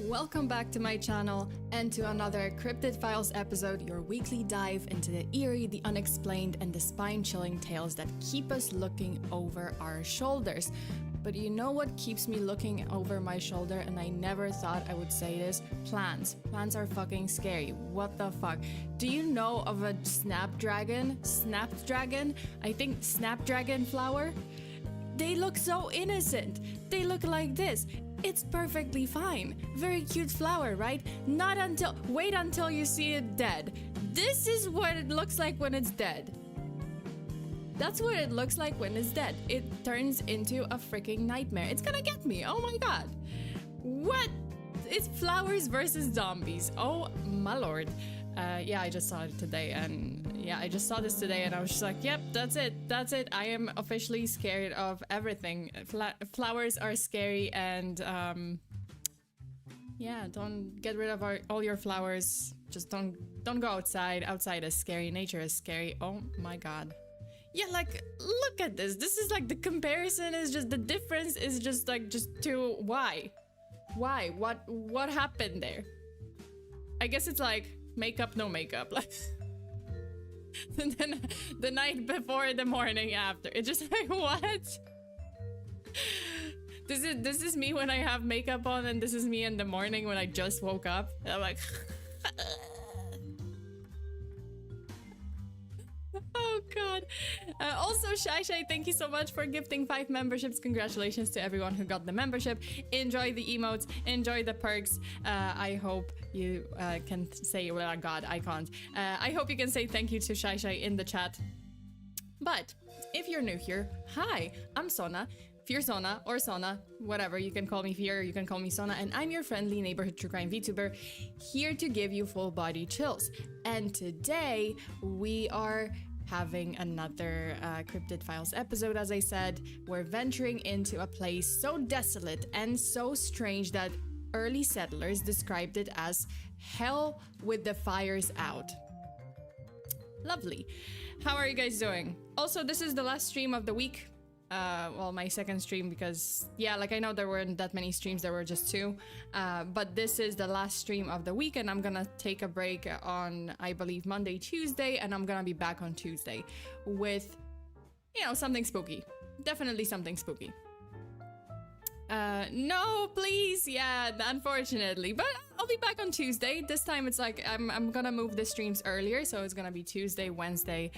Welcome back to my channel and to another Cryptid Files episode, your weekly dive into the eerie, the unexplained, and the spine-chilling tales that keep us looking over our shoulders. But you know what keeps me looking over my shoulder, and I never thought I would say this? Plants. Plants are fucking scary. What the fuck? Do you know of a snapdragon? Snapdragon? I think snapdragon flower? They look so innocent. They look like this. It's perfectly fine. Very cute flower, right? Wait until you see it dead. This is what it looks like when it's dead. That's what it looks like when it's dead. It turns into a freaking nightmare. It's gonna get me. Oh my god. What? It's flowers versus zombies. Oh my lord. Yeah, I just saw it today, and yeah, I just saw this today, and I was just like, yep, that's it. I am officially scared of everything. Flowers are scary, and yeah, don't get rid of all your flowers. Just don't go outside. Outside is scary. Nature is scary. Oh my god. Yeah, like, look at this. This is like, the comparison is just, the difference is just like, just to why? What happened there? I guess it's like makeup, no makeup. Like, and then the night before, the morning after. It's just like, what? This is me when I have makeup on, and this is me in the morning when I just woke up. And I'm like, oh god. Also, Shai, thank you so much for gifting 5 memberships. Congratulations to everyone who got the membership. Enjoy the emotes, enjoy the perks. I hope you can say, well, god, I can't. I hope you can say thank you to Shai in the chat. But if you're new here, hi, I'm Sona. FEARSONA or Sona, whatever, you can call me Fear, you can call me Sona, and I'm your friendly neighborhood true crime VTuber, here to give you full body chills. And today we are having another Cryptid Files episode. As I said, we're venturing into a place so desolate and so strange that early settlers described it as hell with the fires out. Lovely. How are you guys doing? Also, this is the last stream of the week. Well, my second stream, because yeah, like, I know there weren't that many streams, there were just 2, but this is the last stream of the week, and I'm gonna take a break on, I believe, Monday, Tuesday, and I'm gonna be back on Tuesday with, you know, something spooky. Definitely something spooky. No, please, yeah, unfortunately, but I'll be back on Tuesday. This time it's like, I'm gonna move the streams earlier, so it's gonna be Tuesday, Wednesday,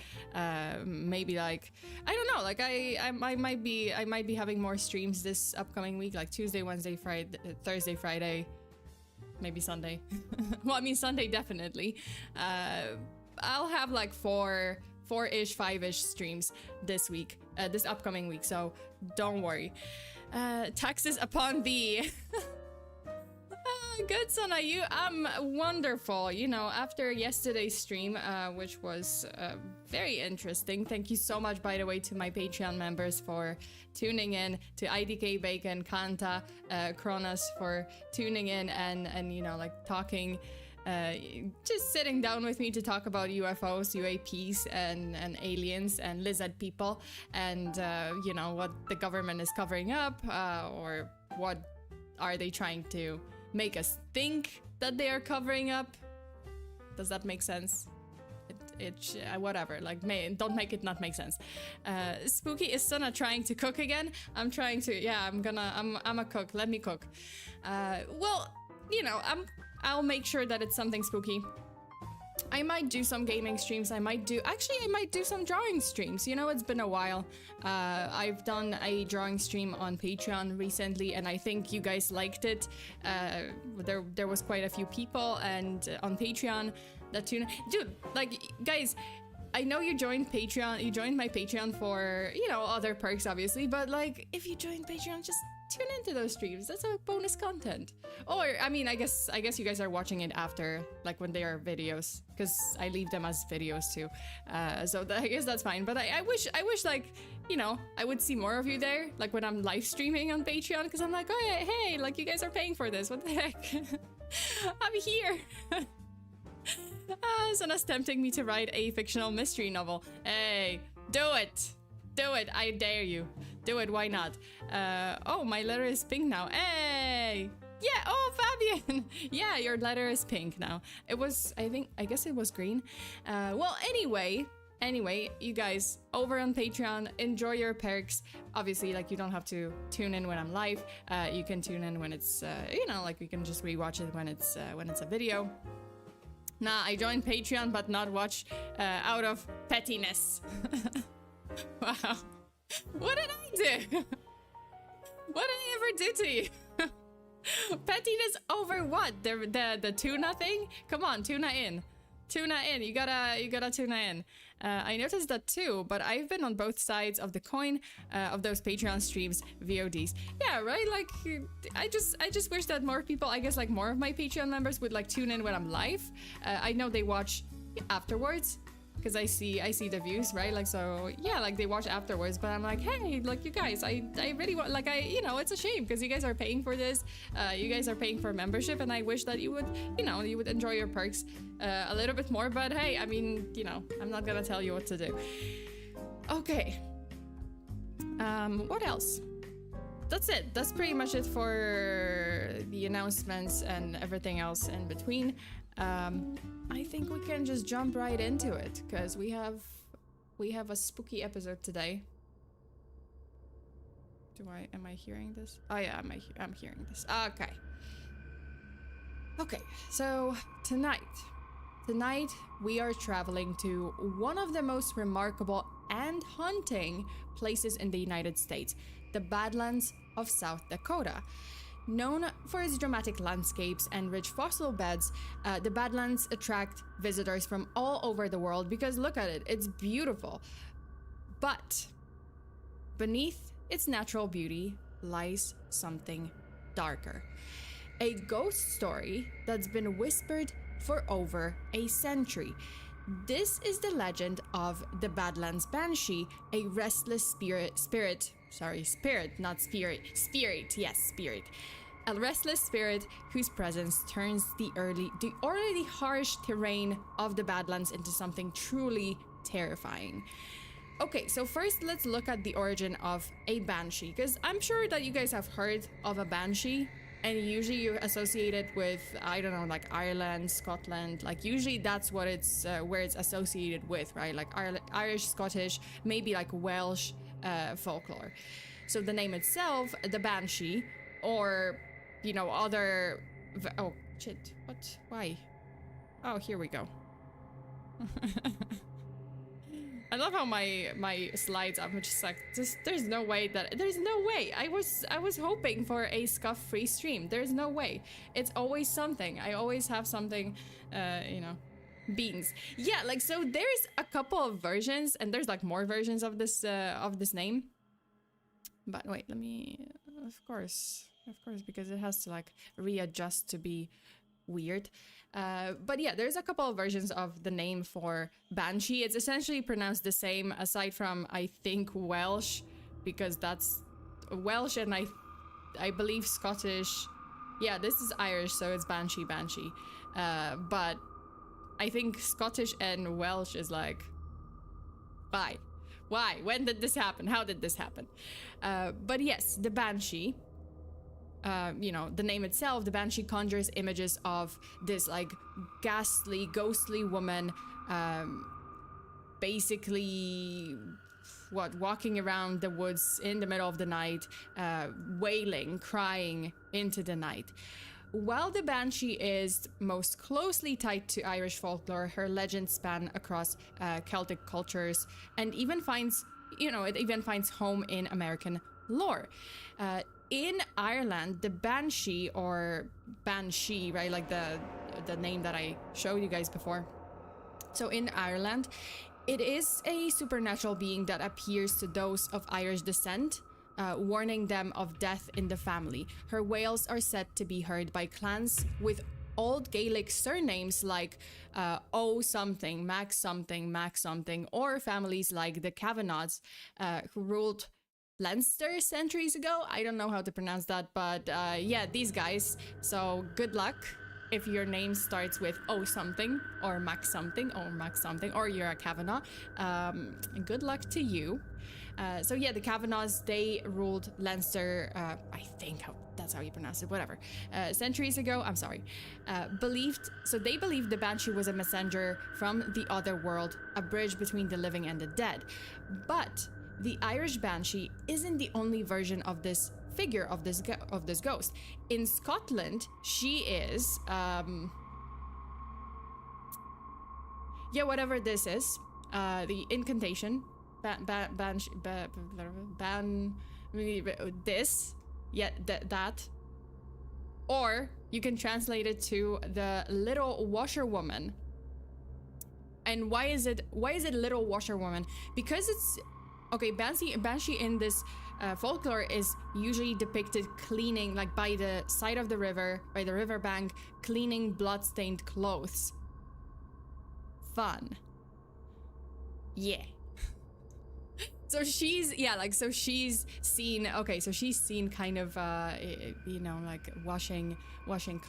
maybe, like, I don't know, like, I might be having more streams this upcoming week, like Tuesday, Wednesday, Friday, Thursday, Friday, maybe Sunday. Well, I mean, Sunday, definitely. I'll have like 4-ish, 5-ish streams this week, this upcoming week, so don't worry. Taxes upon thee. Good, Sona, I'm wonderful. You know, after yesterday's stream, which was very interesting. Thank you so much, by the way, to my Patreon members for tuning in, to IDK Bacon, Kanta, Kronos for tuning in and you know, like, talking, just sitting down with me to talk about UFOs, UAPs, and aliens and lizard people, and you know, what the government is covering up, or what are they trying to make us think that they are covering up. Does that make sense? Whatever, like, don't make it not make sense. Spooky, is Sona trying to cook again? I'm trying to, yeah, I'm a cook, let me cook. Well, you know, I'll make sure that it's something spooky. I might do some gaming streams, I might do some drawing streams. You know, it's been a while. I've done a drawing stream on Patreon recently, and I think you guys liked it. There was quite a few people and on Patreon that tuned. Dude, like, guys, I know you joined Patreon, you joined my Patreon for, you know, other perks, obviously, but like, if you joined Patreon, just tune into those streams. That's a bonus content. Or, I mean, I guess you guys are watching it after, like, when they are videos, because I leave them as videos too. So I guess that's fine. But I wish, like, you know, I would see more of you there, like, when I'm live streaming on Patreon, because I'm like, oh yeah, hey, like, you guys are paying for this. What the heck? I'm here. Sona's tempting me to write a fictional mystery novel. Hey, do it. Do it, I dare you. Do it, why not? Oh, my letter is pink now. Hey! Yay. Yeah, oh, Fabian. Yeah, your letter is pink now. It was, I guess it was green. Well, anyway, you guys over on Patreon, enjoy your perks. Obviously, like, you don't have to tune in when I'm live. You can tune in when it's, you know, like, we can just rewatch it when it's a video. Nah, I joined Patreon, but not watch out of pettiness. Wow. What did I do? What did I ever do to you? Pettiness over what? The tuna thing? Come on, tuna in. Tuna in. You gotta tuna in. I noticed that too, but I've been on both sides of the coin of those Patreon streams, VODs. Yeah, right? Like, I just wish that more people, I guess, like, more of my Patreon members would, like, tune in when I'm live. I know they watch afterwards, because I see the views, right? Like, so yeah, like, they watch afterwards, but I'm like, hey, like, you guys, I really want, like, you know, it's a shame because you guys are paying for this, you guys are paying for membership, and I wish that you would, you know, you would enjoy your perks a little bit more. But hey, I mean, you know, I'm not gonna tell you what to do. Okay, what else? That's it. That's pretty much it for the announcements and everything else in between. I think we can just jump right into it, because we have a spooky episode today. Am I hearing this? Oh yeah, I'm hearing this. Okay, so tonight we are traveling to one of the most remarkable and haunting places in the United States, the Badlands of South Dakota. Known for its dramatic landscapes and rich fossil beds, the Badlands attract visitors from all over the world because look at it, it's beautiful. But beneath its natural beauty lies something darker. A ghost story that's been whispered for over a century. This is the legend of the Badlands Banshee, a restless spirit. A restless spirit whose presence turns the already harsh terrain of the Badlands into something truly terrifying. Okay, so first let's look at the origin of a banshee, because I'm sure that you guys have heard of a banshee, and usually you associate it with, I don't know, like Ireland, Scotland, like usually that's what it's where it's associated with, right? Like Irish, Scottish, maybe like Welsh folklore. So the name itself, the banshee, or, you know, other, oh shit, what, why? Oh, here we go. I love how my slides, I'm just like, there's no way. I was hoping for a scuff-free stream. There's no way. It's always something. I always have something, you know, beans. Yeah, like, so there's a couple of versions, and there's like more versions of this name. But wait, let me, of course, because it has to like readjust to be weird. But yeah, there's a couple of versions of the name for banshee. It's essentially pronounced the same, aside from, I think, Welsh, because that's Welsh, and I believe Scottish. Yeah, this is Irish, so it's banshee. But I think Scottish and Welsh is like, why? When did this happen? How did this happen? But yes, the banshee, you know, the name itself, the banshee conjures images of this like ghastly, ghostly woman, basically walking around the woods in the middle of the night, wailing, crying into the night. While the banshee is most closely tied to Irish folklore, her legends span across Celtic cultures and even finds home in American lore. In Ireland, the banshee, or banshee, right, like the name that I showed you guys before. So in Ireland, it is a supernatural being that appears to those of Irish descent, warning them of death in the family. Her wails are said to be heard by clans with old Gaelic surnames like O something, Mac something, Mac something, or families like the Kavanaghs, who ruled Leinster centuries ago. I don't know how to pronounce that, but yeah, these guys. So good luck. if your name starts with O something or Max something or Max something, or you're a Kavanaugh, good luck to you. So yeah, the Kavanaghs, they ruled Leinster, I think that's how you pronounce it, whatever, centuries ago. I'm sorry. They believed the Banshee was a messenger from the other world, a bridge between the living and the dead. But the Irish Banshee isn't the only version of this figure, of this ghost. In Scotland, she is whatever this is, the incantation that, or you can translate it to the little washerwoman. And why is it little washerwoman? Because it's okay. Banshee in this folklore is usually depicted cleaning, like by the side of the river, by the riverbank, cleaning blood-stained clothes. Fun. Yeah. So she's seen kind of like washing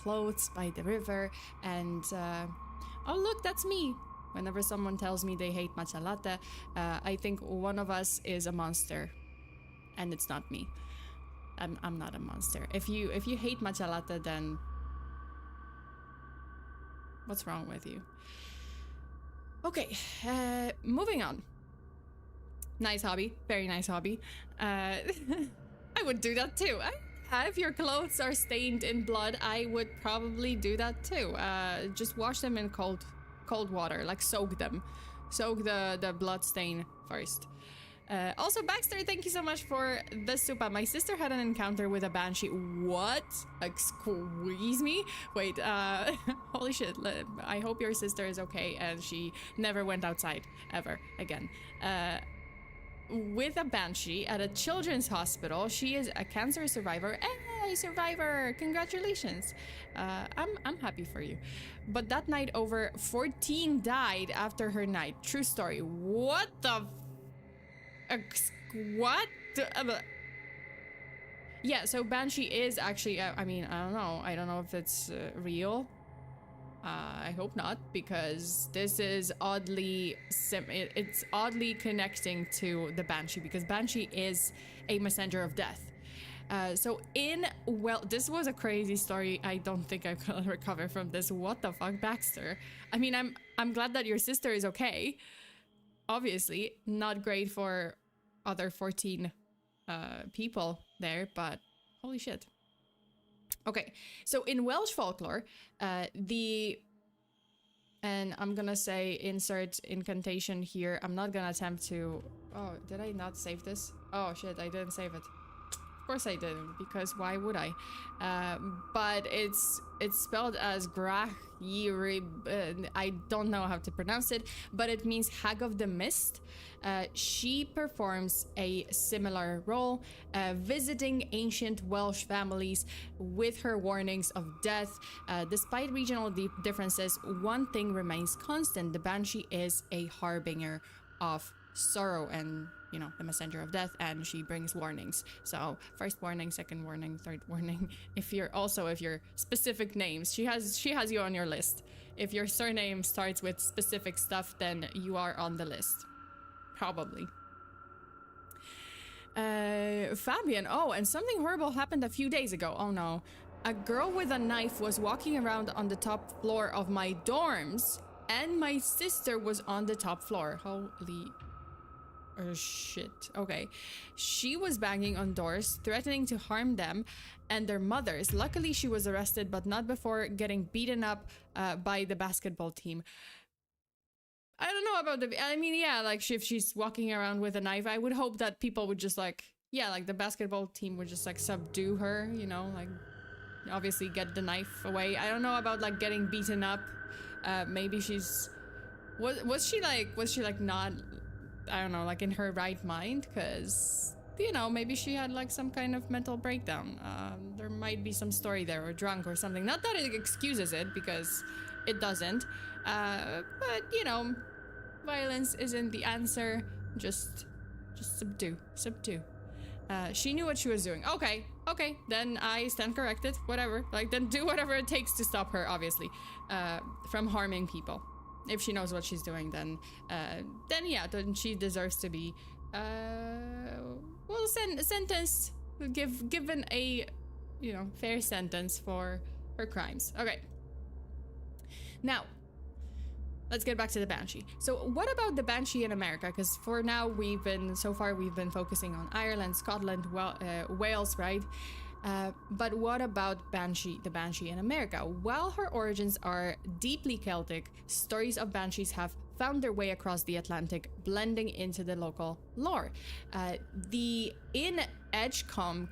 clothes by the river, and oh look, that's me. Whenever someone tells me they hate matcha latte, I think one of us is a monster, and it's not me. I'm not a monster. If you hate matcha latte, then what's wrong with you? Okay, moving on. Nice hobby, very nice hobby. I would do that too. If your clothes are stained in blood, I would probably do that too. Just wash them in cold water, like soak them. Soak the blood stain first. Also, Baxter, thank you so much for the supa. My sister had an encounter with a banshee. What? Like, squeeze me? Wait, holy shit. I hope your sister is okay and she never went outside ever again. With a banshee at a children's hospital. She is a cancer survivor. Hey, survivor! Congratulations. I'm happy for you. But that night, over 14 died after her night. True story. What the? What? Yeah. So banshee is actually. I mean, I don't know. I don't know if it's real. I hope not, because this is oddly it's oddly connecting to the banshee, because banshee is a messenger of death. This was a crazy story. I don't think I'm gonna recover from this. What the fuck, Baxter? I mean, I'm glad that your sister is okay. Obviously, not great for other 14 people there, but holy shit. Okay, so in Welsh folklore, and I'm gonna say insert incantation here. I'm not gonna attempt to. Oh, did I not save this? Oh shit, I didn't save it. Of course I didn't, because why would I? But it's spelled as Grach Yirib. I don't know how to pronounce it, but it means Hag of the Mist. She performs a similar role, visiting ancient Welsh families with her warnings of death. Despite regional differences, one thing remains constant: the banshee is a harbinger of sorrow and, you know, the messenger of death, and she brings warnings. So first warning, second warning, third warning. If your specific names, she has you on your list. If your surname starts with specific stuff, then you are on the list. Probably. Fabian, oh, and something horrible happened a few days ago. Oh no. A girl with a knife was walking around on the top floor of my dorms, and my sister was on the top floor. Holy shit. Okay. She was banging on doors, threatening to harm them and their mothers. Luckily, she was arrested, but not before getting beaten up by the basketball team. I don't know about like if she's walking around with a knife, I would hope that people would just like the basketball team would just like subdue her, you know, like obviously get the knife away. I don't know about like getting beaten up. Maybe she's was she like not, I don't know, like in her right mind, because, you know, maybe she had like some kind of mental breakdown. There might be some story there, or drunk or something. Not that it excuses it, because it doesn't. But, you know, violence isn't the answer. Just subdue. She knew what she was doing. Okay, okay, then I stand corrected, whatever. Like, then do whatever it takes to stop her, obviously, from harming people. If she knows what she's doing, then yeah, then she deserves to be, well, sentenced, given a, you know, fair sentence for her crimes. Okay. Now, let's get back to the Banshee. So what about the Banshee in America? Because for now, so far we've been focusing on Ireland, Scotland, Wales, right? But what about the Banshee in America? While her origins are deeply Celtic, stories of Banshees have found their way across the Atlantic, blending into the local lore. In Edgecombe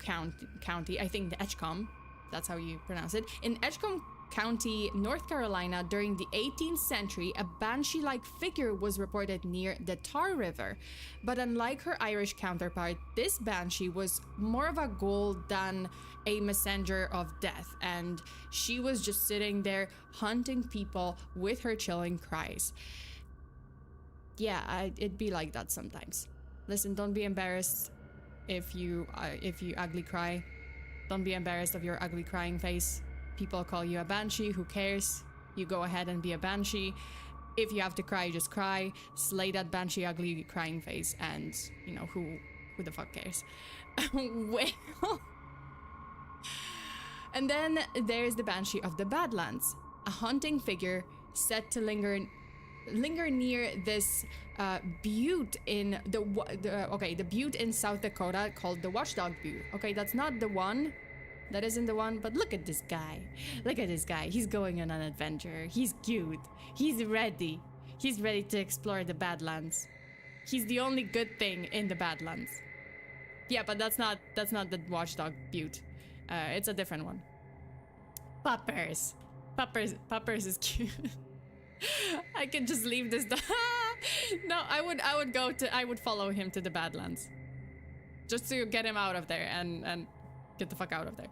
County, I think the Edgecombe, that's how you pronounce it, in Edgecombe County, North Carolina, during the 18th century, a banshee-like figure was reported near the Tar River. But unlike her Irish counterpart, this banshee was more of a ghoul than a messenger of death, and she was just sitting there hunting people with her chilling cries. Yeah, it'd be like that sometimes. Listen, don't be embarrassed if you ugly cry. Don't be embarrassed of your ugly crying face. People call you a banshee, who cares? You go ahead and be a banshee. If you have to cry, just cry. Slay that banshee ugly crying face, and you know, who the fuck cares? Well, and then there's the Banshee of the Badlands, a haunting figure said to linger near this butte in the butte in South Dakota called the Watchdog Butte. Okay, that's not the one. That isn't the one, but look at this guy. Look at this guy. He's going on an adventure. He's cute. He's ready. He's ready to explore the Badlands. He's the only good thing in the Badlands. Yeah, but that's not the Watchdog Butte. It's a different one. Puppers. Puppers is cute. I can just leave this. No, I would follow him to the Badlands, just to get him out of there and get the fuck out of there.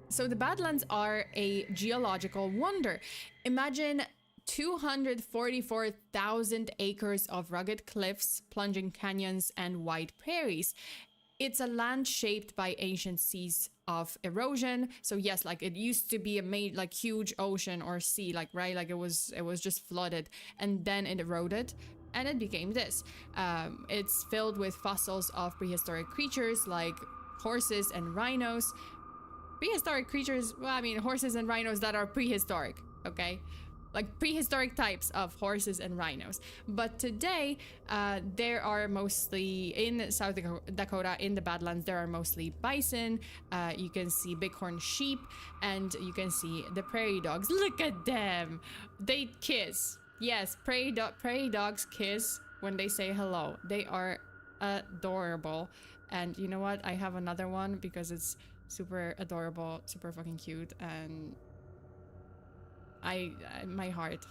So the Badlands are a geological wonder. Imagine 244,000 acres of rugged cliffs, plunging canyons, and wide prairies. It's a land shaped by ancient seas of erosion. So yes, like it used to be a huge ocean or sea, like, right? Like it was just flooded, and then it eroded and it became this. It's filled with fossils of prehistoric creatures like horses and rhinos. Prehistoric creatures, well, I mean, horses and rhinos that are prehistoric, okay? Like prehistoric types of horses and rhinos. But today, there are mostly, in South Dakota, in the Badlands, there are mostly bison. You can see bighorn sheep, and you can see the prairie dogs. Look at them! They kiss. Yes, prairie dogs kiss when they say hello. They are adorable. And you know what? I have another one because it's super adorable, super fucking cute, and my heart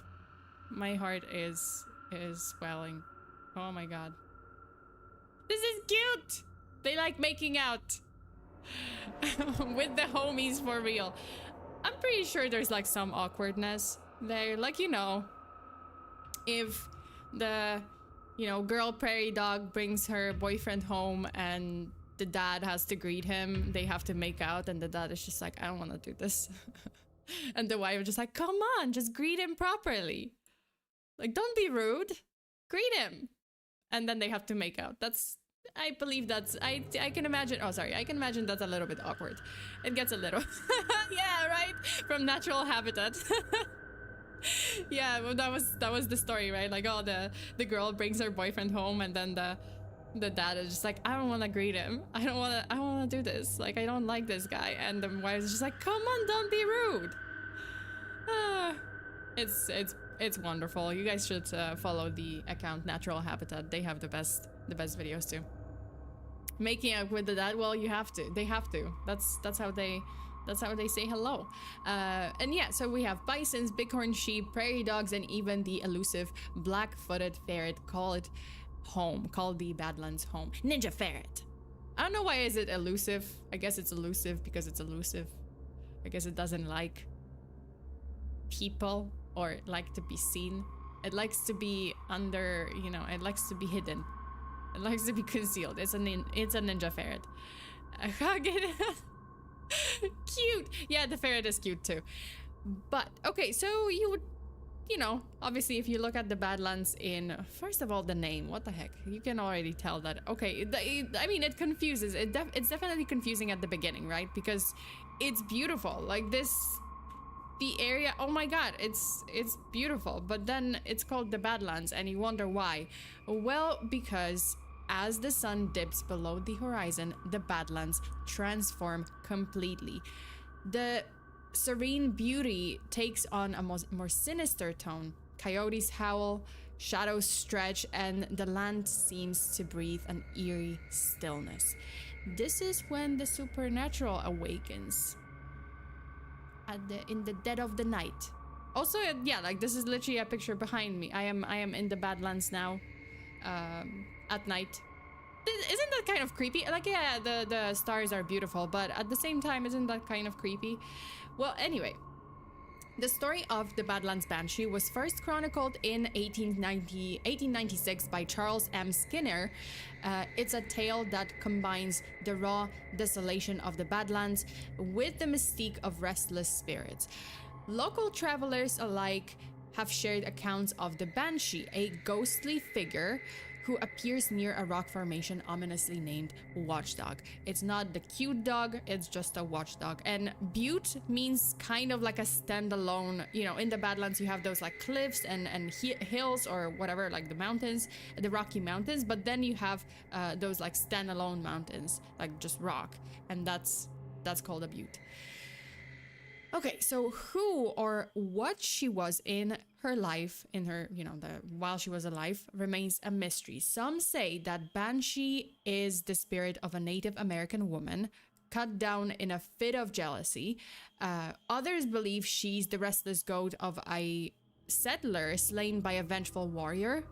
is swelling. Oh my god. This is cute! They like making out with the homies for real. I'm pretty sure there's like some awkwardness there. Like, you know, if the, you know, girl prairie dog brings her boyfriend home and the dad has to greet him, they have to make out, and the dad is just like, I don't want to do this. And the wife is just like, come on, just greet him properly. Like, don't be rude. Greet him. And then they have to make out. I believe that's, I can imagine, I can imagine that's a little bit awkward. It gets a little, yeah, right? From Natural Habitat. Yeah, well, that was the story, right? Like, oh, the girl brings her boyfriend home, and then the dad is just like, I don't want to greet him. I don't want to do this. Like, I don't like this guy. And the wife is just like, come on, don't be rude. It's wonderful. You guys should follow the account Natural Habitat. They have the best videos too. Making out with the dad, well, you have to. They have to. That's how they say hello. And yeah, so we have bisons, bighorn sheep, prairie dogs, and even the elusive black-footed ferret called the Badlands home. Ninja ferret. I don't know why is it elusive. I guess it's elusive because it's elusive. I guess it doesn't like people or like to be seen. It likes to be under, you know, it likes to be hidden. It likes to be concealed. It's a ninja ferret. hug it. Cute. Yeah, the ferret is cute too. But okay, so you would, obviously if you look at the Badlands in, first of all, the name, what the heck? You can already tell that, okay, I mean, it confuses. It's definitely confusing at the beginning, right? Because it's beautiful. Like the area, oh my god, it's beautiful. But then it's called the Badlands and you wonder why. Well, because as the sun dips below the horizon, the Badlands transform completely. The serene beauty takes on a more sinister tone. Coyotes howl, shadows stretch, and the land seems to breathe an eerie stillness. This is when the supernatural awakens. In the dead of the night. Also, yeah, like this is literally a picture behind me. I am in the Badlands now. At night. Isn't that kind of creepy? Like, yeah, the stars are beautiful, but at the same time, isn't that kind of creepy? Well, anyway, the story of the Badlands Banshee was first chronicled in 1896 by Charles M. Skinner. It's a tale that combines the raw desolation of the Badlands with the mystique of restless spirits. Local travelers alike have shared accounts of the Banshee, a ghostly figure who appears near a rock formation ominously named Watchdog. It's not the cute dog, it's just a watchdog. And butte means kind of like a standalone, in the Badlands you have those like cliffs and hills or whatever, like the mountains, the Rocky Mountains, but then you have those like standalone mountains, like just rock, and that's called a butte. Okay, so who or what she was in her life, while she was alive, remains a mystery. Some say that Banshee is the spirit of a Native American woman cut down in a fit of jealousy. Others believe she's the restless goat of a settler slain by a vengeful warrior.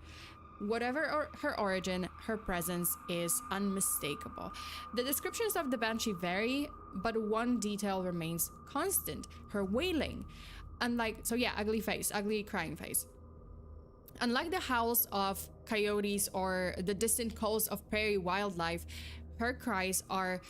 Whatever her origin, her presence is unmistakable. The descriptions of the Banshee vary, but one detail remains constant: her wailing. Ugly face, ugly crying face. Unlike the howls of coyotes or the distant calls of prairie wildlife, her cries are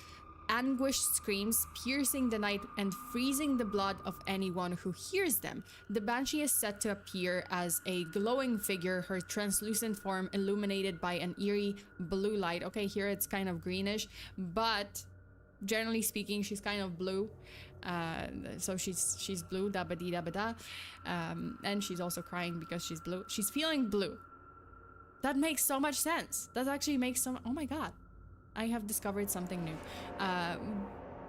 anguished screams piercing the night and freezing the blood of anyone who hears them. The Banshee is said to appear as a glowing figure, her translucent form illuminated by an eerie blue light. Okay, here it's kind of greenish, but generally speaking, she's kind of blue. So she's blue, da ba dee da ba da. And she's also crying because she's blue. She's feeling blue. That makes so much sense. That actually makes some, oh my god. I have discovered something new.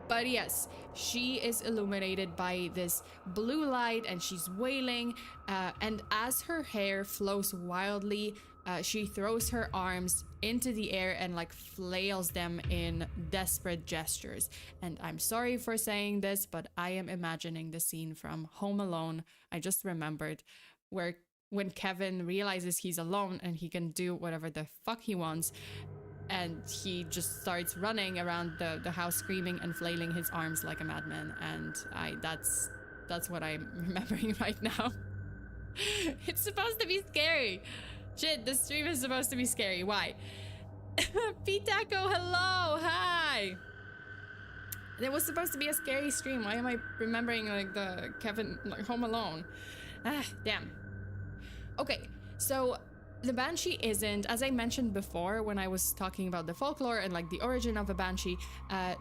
But yes, she is illuminated by this blue light and she's wailing. And as her hair flows wildly, she throws her arms into the air and like flails them in desperate gestures. And I'm sorry for saying this, but I am imagining the scene from Home Alone. I just remembered when Kevin realizes he's alone and he can do whatever the fuck he wants. And he just starts running around the house screaming and flailing his arms like a madman. And that's what I'm remembering right now. It's supposed to be scary. Shit, this stream is supposed to be scary. Why? Pitaco, hello, hi. It was supposed to be a scary stream. Why am I remembering like the Kevin, like Home Alone? Damn. Okay, so the Banshee isn't, as I mentioned before when I was talking about the folklore and like the origin of a Banshee,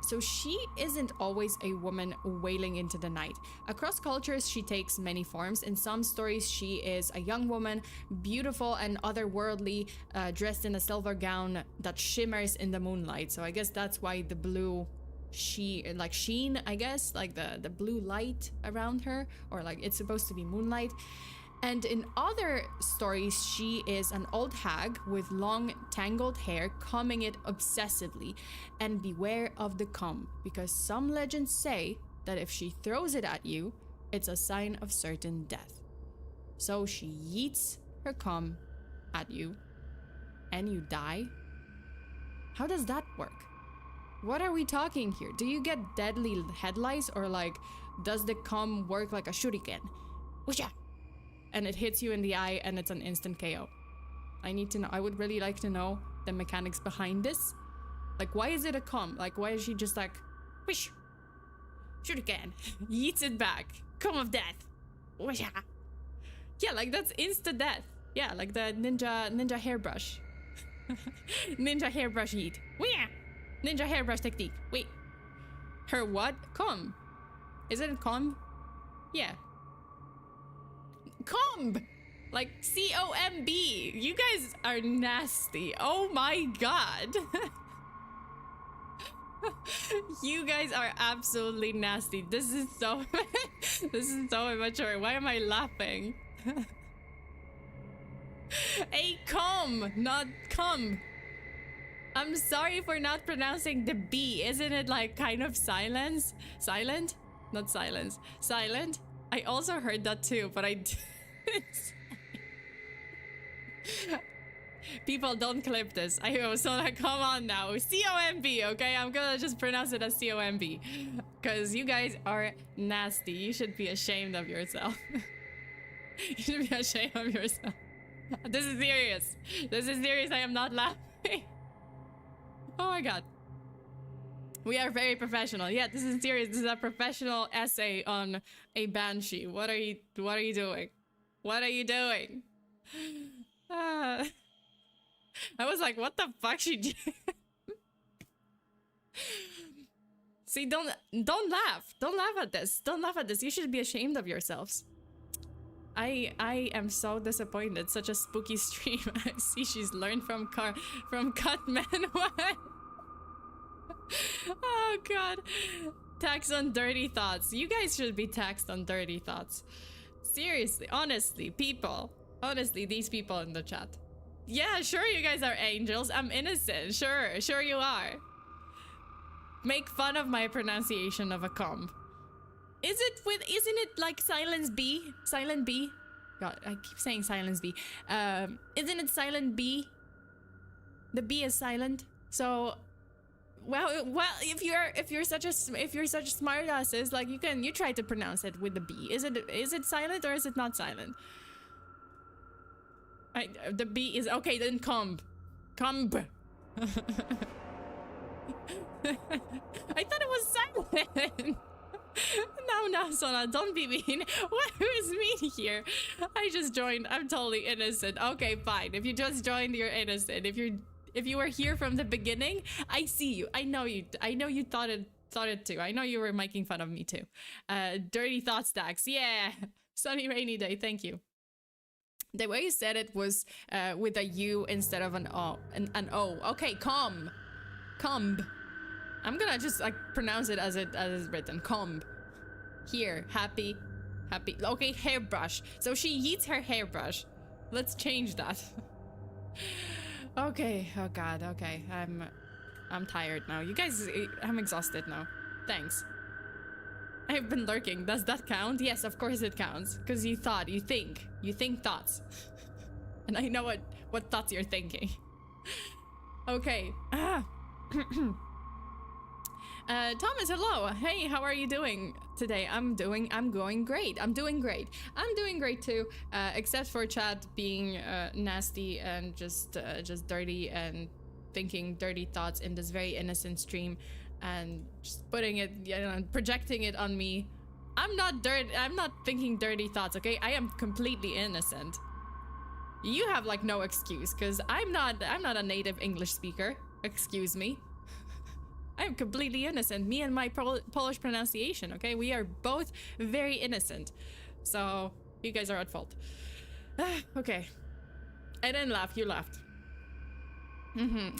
so she isn't always a woman wailing into the night. Across cultures, she takes many forms. In some stories, she is a young woman, beautiful and otherworldly, dressed in a silver gown that shimmers in the moonlight. So I guess that's why the blue sheen, I guess, like the blue light around her, or like it's supposed to be moonlight. And in other stories, she is an old hag with long, tangled hair, combing it obsessively. And beware of the comb, because some legends say that if she throws it at you, it's a sign of certain death. So she yeets her comb at you, and you die? How does that work? What are we talking here? Do you get deadly head lice, or like, does the comb work like a shuriken? Whoosha! And it hits you in the eye and it's an instant KO. I need to know. I would really like to know the mechanics behind this. Like, why is it a cum? Like, why is she just like, wish, shoot again, yeets it back, cum of death, wisha. Yeah, like that's insta death. Yeah, like the ninja hairbrush. Ninja hairbrush yeet. Wee! Ninja hairbrush technique. Wait. Her what? Comb. Isn't it comb? Yeah. Comb! Like C-O-M-B. You guys are nasty. Oh my god. You guys are absolutely nasty. This is so this is so immature. Why am I laughing? A comb, not cum. I'm sorry for not pronouncing the B. Isn't it like kind of silence? Silent? Not silence. Silent? I also heard that too, but I didn't. People, don't clip this. So like, come on now. C-O-M-B, okay? I'm gonna just pronounce it as C-O-M-B. Because you guys are nasty. You should be ashamed of yourself. You should be ashamed of yourself. This is serious. This is serious. I am not laughing. Oh my god. We are very professional. Yeah, this is serious. This is a professional essay on a banshee. What are you doing? What are you doing? I was like, what the fuck she did? See, don't laugh. Don't laugh at this. Don't laugh at this. You should be ashamed of yourselves. I am so disappointed. Such a spooky stream. I see she's learned from Cutman. What? Oh god. Tax on dirty thoughts. You guys should be taxed on dirty thoughts. Seriously, honestly, people. Honestly, these people in the chat. Yeah, sure you guys are angels. I'm innocent. Sure you are. Make fun of my pronunciation of a comb. Isn't it like silence B? Silent B? God, I keep saying silence B. Isn't it silent B? The B is silent. So, well, if you're such a smart asses, like you try to pronounce it with the B. Is it silent or is it not silent? The B is okay. Then comb. I thought it was silent. No, Sona, don't be mean. Who is mean here? I just joined. I'm totally innocent. Okay, fine. If you just joined, you're innocent. If you were here from the beginning, I see you. I know you thought it too. I know you were making fun of me too. Dirty thought stacks. Yeah. Sunny rainy day. Thank you. The way you said it was with a U instead of an O. An O. Okay, comb. I'm gonna just like pronounce it as it is written. Comb. Here, happy. Okay, hairbrush. So she yeets her hairbrush. Let's change that. Okay. Oh god. Okay. I'm tired now. You guys, I'm exhausted now. Thanks. I've been lurking. Does that count? Yes, of course it counts. Because you think thoughts. And I know what thoughts you're thinking. Okay. Thomas, hello. Hey, how are you doing today? I'm going great. I'm doing great too. Except for chat being nasty and just dirty and thinking dirty thoughts in this very innocent stream and just putting it, projecting it on me. I'm not thinking dirty thoughts, okay? I am completely innocent. You have like no excuse because I'm not a native English speaker. Excuse me. I'm completely innocent. Me and my Polish pronunciation, okay? We are both very innocent. So, you guys are at fault. Okay. I didn't laugh, you laughed.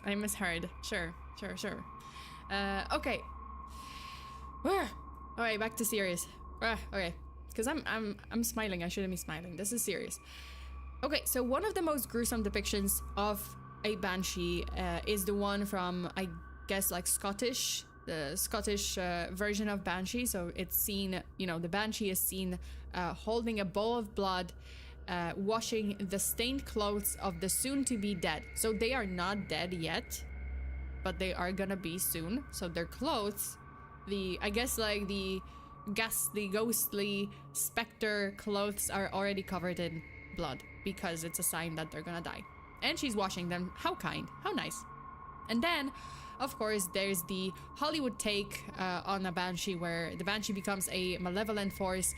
I misheard. Sure. Okay. Alright, back to serious. Okay. Because I'm smiling. I shouldn't be smiling. This is serious. Okay, so one of the most gruesome depictions of a banshee is the one from, I guess, like the Scottish version of banshee. So it's seen, the banshee is seen holding a bowl of blood, washing the stained clothes of the soon-to-be dead. So they are not dead yet, but they are gonna be soon. So their clothes, I guess like the ghostly specter clothes are already covered in blood because it's a sign that they're gonna die. And she's washing them. How kind, how nice. And then of course, there's the Hollywood take on a banshee, where the banshee becomes a malevolent force,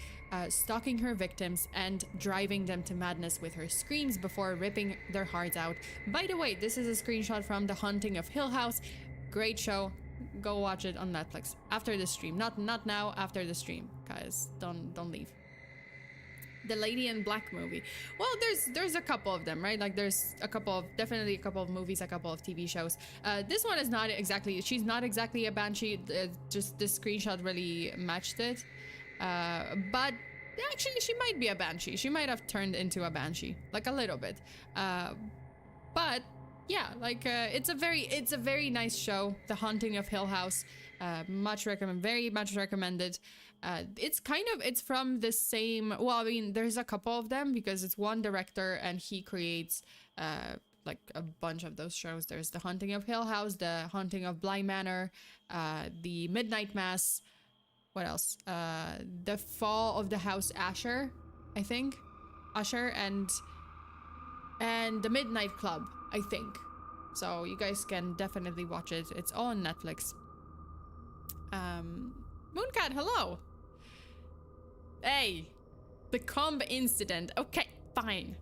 stalking her victims and driving them to madness with her screams before ripping their hearts out. By the way, this is a screenshot from The Haunting of Hill House. Great show. Go watch it on Netflix after the stream. Not now, after the stream, guys. Don't leave. The Lady in Black movie. Well, there's a couple of them, right? Like there's definitely a couple of movies, a couple of TV shows. This one is not exactly, she's not exactly a banshee. Just this screenshot really matched it. But actually she might be a banshee. She might have turned into a banshee, like a little bit. But yeah, like it's a very nice show. The Haunting of Hill House. Very much recommended. It's from the same, well, I mean, there's a couple of them because it's one director and he creates like a bunch of those shows. There's The Haunting of Hill House, The Haunting of Bly Manor, The Midnight Mass, what else? The Fall of the House Usher, I think. Usher and The Midnight Club, I think. So you guys can definitely watch it. It's all on Netflix. Mooncat, hello. Hey, the comb incident. Okay, fine.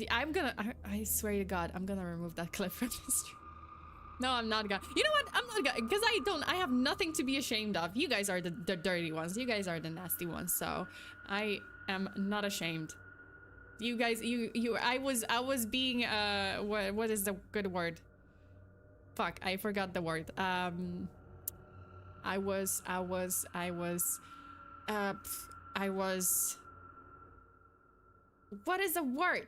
I swear to God, I'm gonna remove that clip from the stream. No, I'm not gonna. You know what? I'm not gonna, because I have nothing to be ashamed of. You guys are the dirty ones. You guys are the nasty ones. So I am not ashamed. You guys, I was being, what is the good word? Fuck, I forgot the word. I was, what is the word?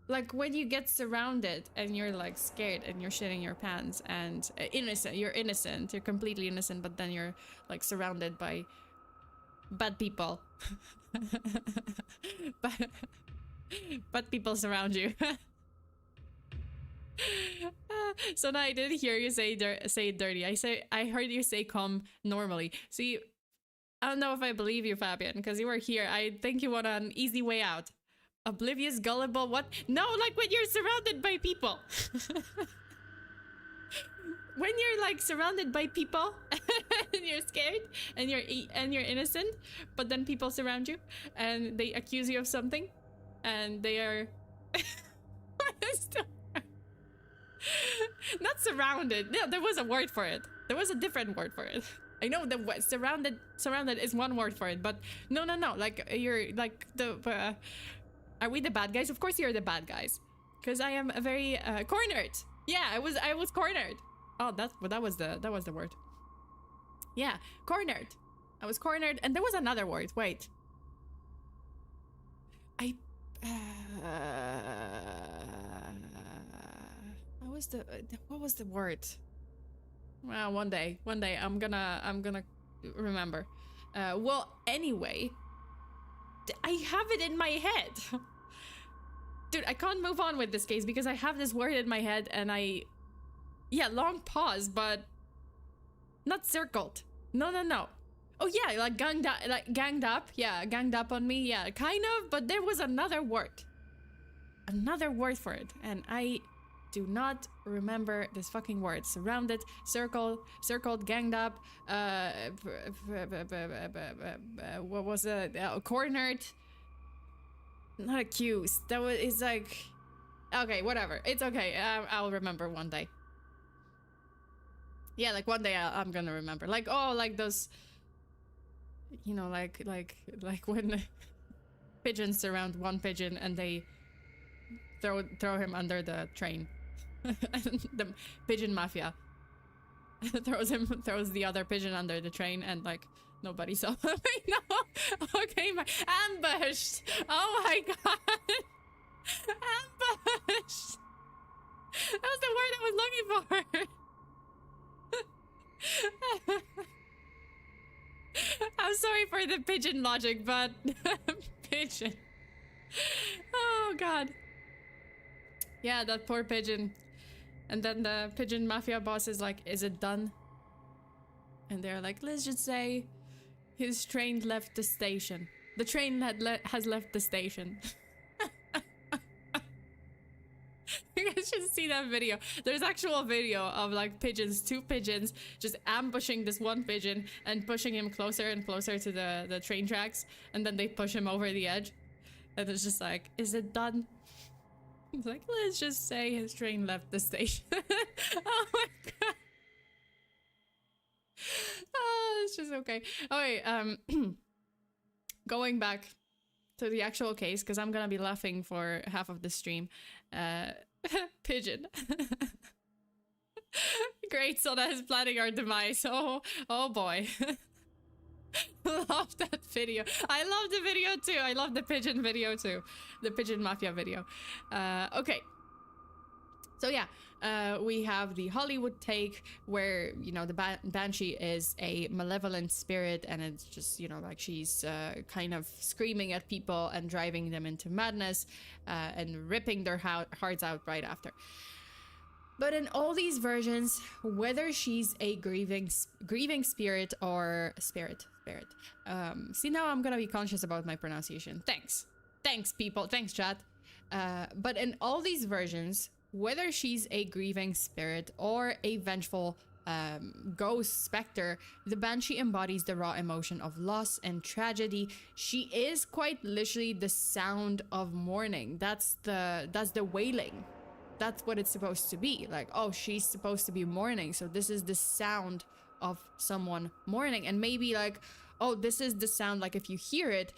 Like when you get surrounded and you're like scared and you're shitting your pants and you're completely innocent, but then you're like surrounded by bad people. but people surround you. So now I didn't hear you say it dirty. I heard you say come normally. See, I don't know if I believe you, Fabian, because you were here. I think you want an easy way out. Oblivious, gullible, what? No, like when you're surrounded by people. When you're like surrounded by people and you're scared and you're innocent, but then people surround you and they accuse you of something and they are not surrounded. No, there was a word for it. There was a different word for it. I know the surrounded is one word for it, but no. Like you're like the. Are we the bad guys? Of course you're the bad guys, because I am a very cornered. Yeah, I was cornered. Oh, that was the word. Yeah, cornered. I was cornered, and there was another word. Wait. What was the word? Well, one day I'm gonna remember. Well, anyway, I have it in my head. Dude, I can't move on with this case because I have this word in my head and yeah, long pause, but not circled. No. Oh yeah, like ganged up. Yeah, ganged up on me. Yeah, kind of, but there was another word for it, and I do not remember this fucking word. Surrounded, circled, ganged up, what was it? Cornered, not accused. It's like, okay, whatever. It's okay. I'll remember one day. Yeah, like one day I'm gonna remember. Like, oh, like those, you know, like when pigeons surround one pigeon and they throw him under the train. The pigeon mafia throws the other pigeon under the train, and like nobody saw him. No, okay, ambushed. Oh my god, ambushed. That was the word I was looking for. I'm sorry for the pigeon logic, but pigeon. Oh god. Yeah, that poor pigeon. And then the pigeon mafia boss is like, is it done? And they're like, let's just say his train left the station. The train has left the station. Let's just see that video. There's actual video of like pigeons, two pigeons, just ambushing this one pigeon and pushing him closer and closer to the train tracks. And then they push him over the edge. And it's just like, is it done? It's like, let's just say his train left the station. Oh my god. Oh, it's just okay. Okay, going back to the actual case, because I'm gonna be laughing for half of the stream. Pigeon. Great, so that is planning our demise. Oh boy. Love that video. I love the video too. I love the pigeon video too. The pigeon mafia video. Okay. So yeah, we have the Hollywood take where, you know, the Banshee is a malevolent spirit, and it's just, you know, like she's kind of screaming at people and driving them into madness and ripping their hearts out right after. But in all these versions, whether she's a grieving spirit or spirit. See, now I'm gonna be conscious about my pronunciation. Thanks people, thanks chat. But in all these versions, whether she's a grieving spirit or a vengeful ghost specter, the Banshee embodies the raw emotion of loss and tragedy. She is quite literally the sound of mourning. That's the wailing. That's what it's supposed to be. Like, oh, she's supposed to be mourning, so this is the sound of someone mourning. And maybe like, oh, this is the sound, like if you hear it,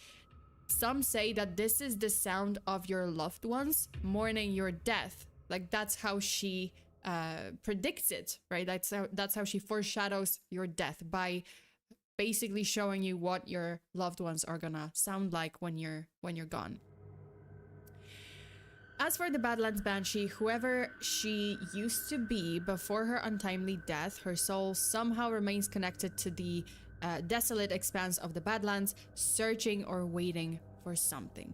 some say that this is the sound of your loved ones mourning your death. Like, that's how she predicts it, right? That's how she foreshadows your death, by basically showing you what your loved ones are gonna sound like when you're gone. As for the Badlands Banshee, whoever she used to be before her untimely death, her soul somehow remains connected to the desolate expanse of the Badlands, searching or waiting for something.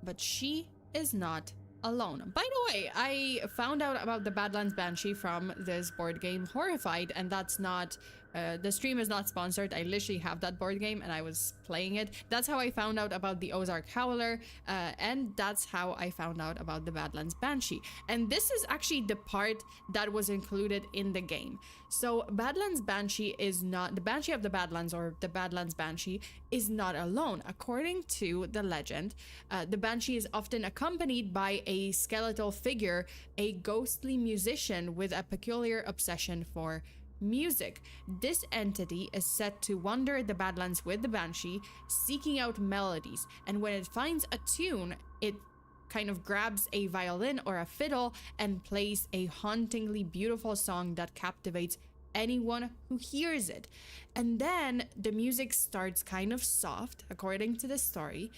But she is not alone. By the way, I found out about the Badlands Banshee from this board game Horrified, and that's not the stream is not sponsored. I literally have that board game and I was playing it. That's how I found out about the Ozark Howler, and that's how I found out about the Badlands Banshee. And this is actually the part that was included in the game. So Badlands Banshee is not, the Banshee of the Badlands, or the Badlands Banshee, is not alone. According to the legend, the Banshee is often accompanied by a skeletal figure, a ghostly musician with a peculiar obsession for music. This entity is said to wander the Badlands with the Banshee, seeking out melodies, and when it finds a tune, it kind of grabs a violin or a fiddle and plays a hauntingly beautiful song that captivates anyone who hears it. And then the music starts kind of soft, according to the story,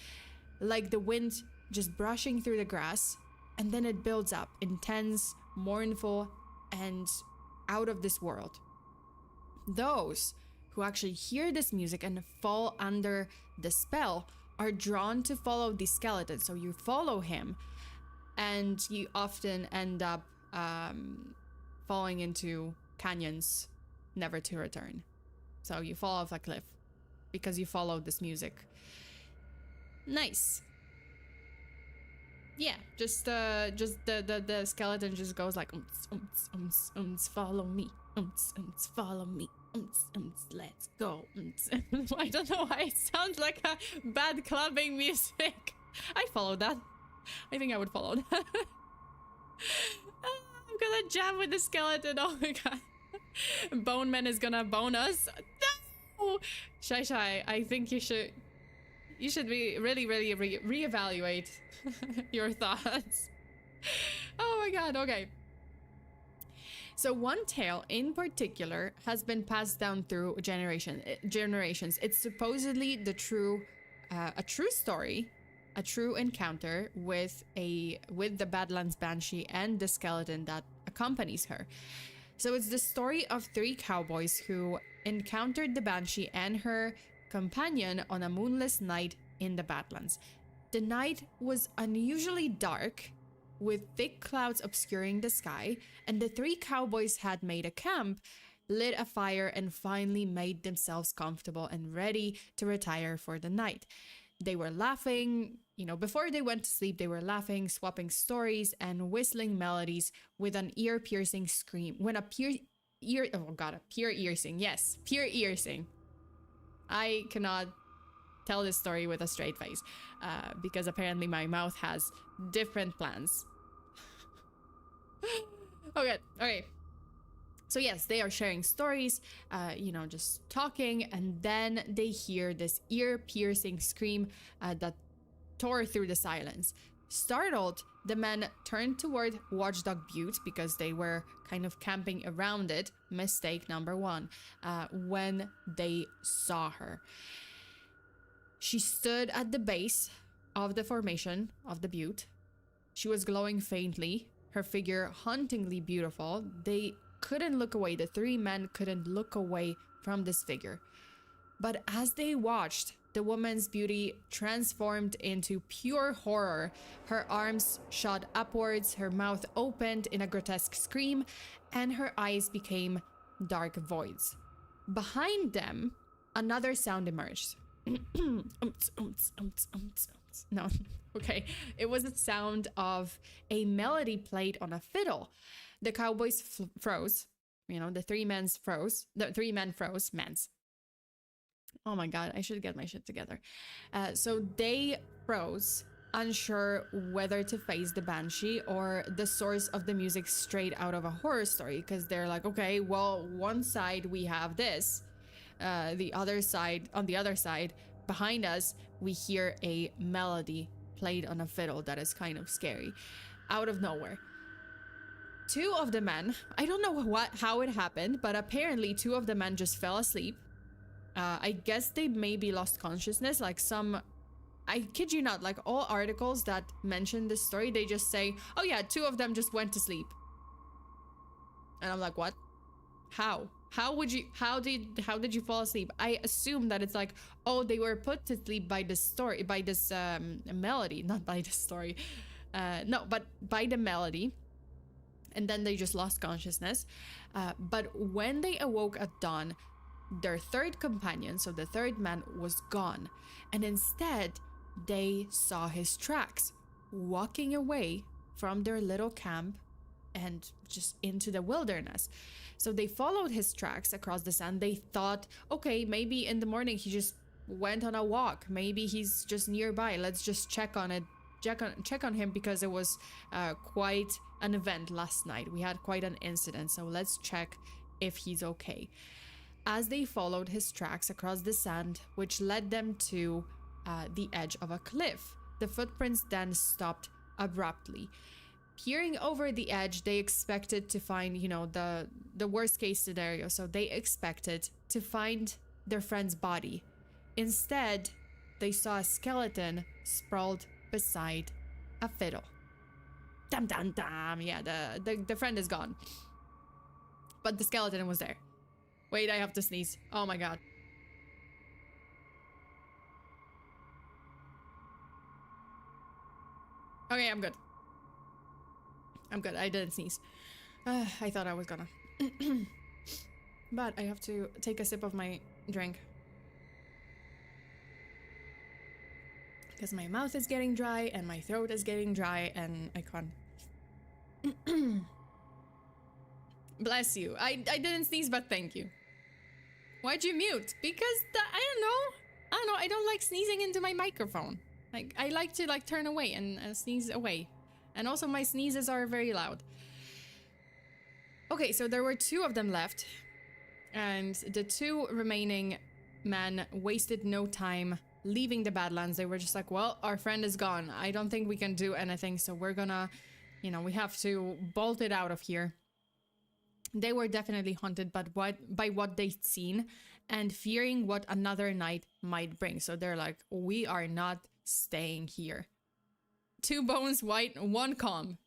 like the wind just brushing through the grass, and then it builds up, intense, mournful, and out of this world. Those who actually hear this music and fall under the spell are drawn to follow the skeleton. So you follow him, and you often end up falling into canyons, never to return. So you fall off a cliff because you follow this music. Nice. Yeah, just the skeleton just goes like follow me, follow me, let's go. I don't know why it sounds like a bad clubbing music. I'd follow that. I think I would follow that. I'm gonna jam with the skeleton. Oh my god. Bone Man is gonna bone us. No! Shy, I think you should be really reevaluate your thoughts. Oh my god, okay. So one tale in particular has been passed down through generations. It's supposedly a true story, a true encounter with the Badlands Banshee and the skeleton that accompanies her. So it's the story of 3 cowboys who encountered the Banshee and her companion on a moonless night in the Badlands. The night was unusually dark, with thick clouds obscuring the sky, and the 3 cowboys had made a camp, lit a fire, and finally made themselves comfortable and ready to retire for the night. They were laughing, before they went to sleep, they were laughing, swapping stories, and whistling melodies with an ear-piercing scream. When a pure ear-piercing. Yes, pure ear-piercing. I cannot tell this story with a straight face because apparently my mouth has different plans. Okay. So yes, they are sharing stories, just talking, and then they hear this ear-piercing scream that tore through the silence. Startled, the men turned toward Watchdog Butte because they were kind of camping around it. Mistake number one. When they saw her. She stood at the base of the formation of the butte. She was glowing faintly, her figure hauntingly beautiful. They couldn't look away. The three men couldn't look away from this figure. But as they watched, the woman's beauty transformed into pure horror. Her arms shot upwards, her mouth opened in a grotesque scream, and her eyes became dark voids. Behind them, another sound emerged. No, okay. It was the sound of a melody played on a fiddle. The cowboys froze. The three men froze. Men's. Oh my god, I should get my shit together. So they froze, unsure whether to face the banshee or the source of the music straight out of a horror story, because they're like, okay, well, one side we have this, on the other side, behind us, we hear a melody played on a fiddle that is kind of scary, out of nowhere. Two of the men, I don't know how it happened, but apparently two of the men just fell asleep. I guess they maybe lost consciousness, like I kid you not, like all articles that mention this story, they just say, oh yeah, two of them just went to sleep. And I'm like, what? How did you fall asleep? I assume that it's like, oh, they were put to sleep by this melody, not by the story. No, but by the melody. And then they just lost consciousness. But when they awoke at dawn, their third companion, so the third man, was gone. And instead, they saw his tracks walking away from their little camp and just into the wilderness. So they followed his tracks across the sand. They thought, okay, maybe in the morning he just went on a walk. Maybe he's just nearby. Let's just check on it. Check on him because it was quite an event last night. We had quite an incident, so let's check if he's okay. As they followed his tracks across the sand, which led them to the edge of a cliff, the footprints then stopped abruptly. Peering over the edge, they expected to find, the worst case scenario. So they expected to find their friend's body. Instead, they saw a skeleton sprawled beside a fiddle. Dum dum dum. Yeah, the friend is gone. But the skeleton was there. Wait, I have to sneeze. Oh my god. Okay, I'm good. I didn't sneeze. I thought I was gonna. But I have to take a sip of my drink. Because my mouth is getting dry and my throat is getting dry and I can't. Bless you. I didn't sneeze, but thank you. Why'd you mute? Because I don't know. I don't like sneezing into my microphone. Like, I like to turn away and sneeze away. And also my sneezes are very loud. Okay, so there were two of them left. And the two remaining men wasted no time leaving the Badlands. They were just like, well, our friend is gone. I don't think we can do anything, so we're gonna, we have to bolt it out of here. They were definitely haunted by what they'd seen and fearing what another night might bring. So they're like, we are not staying here. Two bones white, one comb.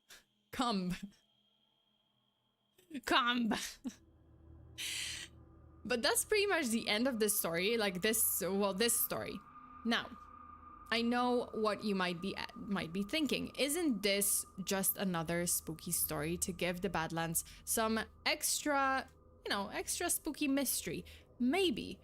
But that's pretty much the end of this story. This story. Now, I know what you might be thinking. Isn't this just another spooky story to give the Badlands some extra spooky mystery? Maybe.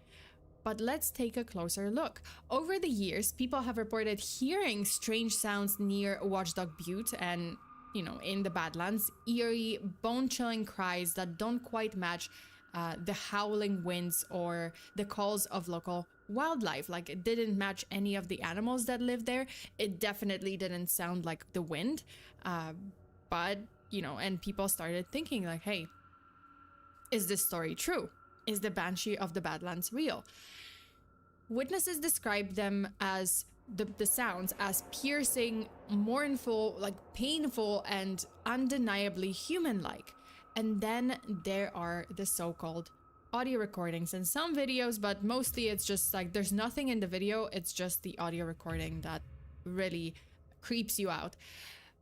But let's take a closer look. Over the years, people have reported hearing strange sounds near Watchdog Butte and, in the Badlands, eerie, bone-chilling cries that don't quite match the howling winds or the calls of local wildlife. Like, it didn't match any of the animals that live there. It definitely didn't sound like the wind. But, and people started thinking like, hey, is this story true? Is the Banshee of the Badlands real? Witnesses described them as the sounds as piercing, mournful, like painful, and undeniably human-like. And then there are the so-called audio recordings and some videos, but mostly it's just like there's nothing in the video, it's just the audio recording that really creeps you out.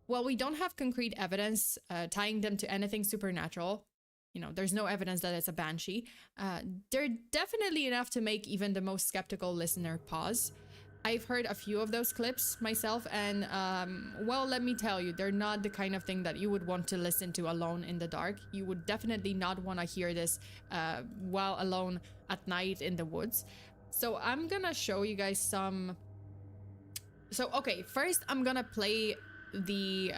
Well, we don't have concrete evidence tying them to anything supernatural. There's no evidence that it's a banshee. They're definitely enough to make even the most skeptical listener pause. I've heard a few of those clips myself, and well, let me tell you, they're not the kind of thing that you would want to listen to alone in the dark. You would definitely not want to hear this while alone at night in the woods. So I'm gonna show you guys some... So, okay, first I'm gonna play the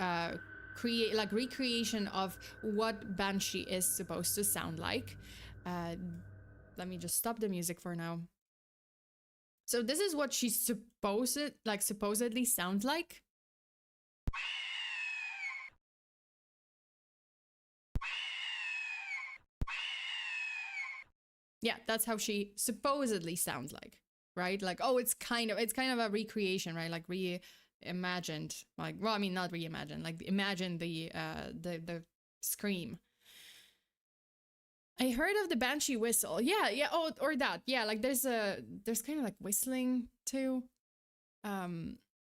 recreation of what Banshee is supposed to sound like. Let me just stop the music for now. So this is what she supposedly sounds like. Yeah, that's how she supposedly sounds like, right? Like, oh, it's kind of a recreation, right? Like reimagined, like, well, I mean, not reimagined, like imagine the scream. I heard of the Banshee whistle. Yeah, oh, or that. Yeah, like there's kind of like whistling too.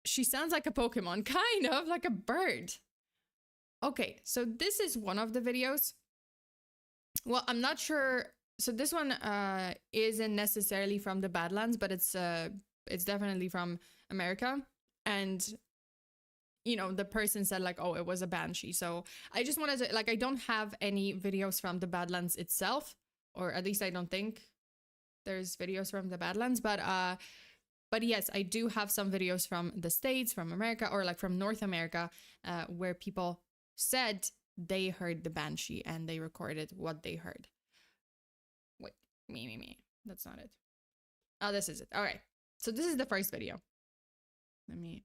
She sounds like a Pokemon, kind of like a bird. Okay, so this is one of the videos. Well, I'm not sure. So this one isn't necessarily from the Badlands, but it's definitely from America. And the person said like, oh, it was a banshee. So I just wanted to, like, I don't have any videos from the Badlands itself, or at least I don't think there's videos from the Badlands, but yes, I do have some videos from the States, from America, or like from North America, where people said they heard the banshee and they recorded what they heard. Wait, me. That's not it. Oh, this is it. All right. So this is the first video. Let me...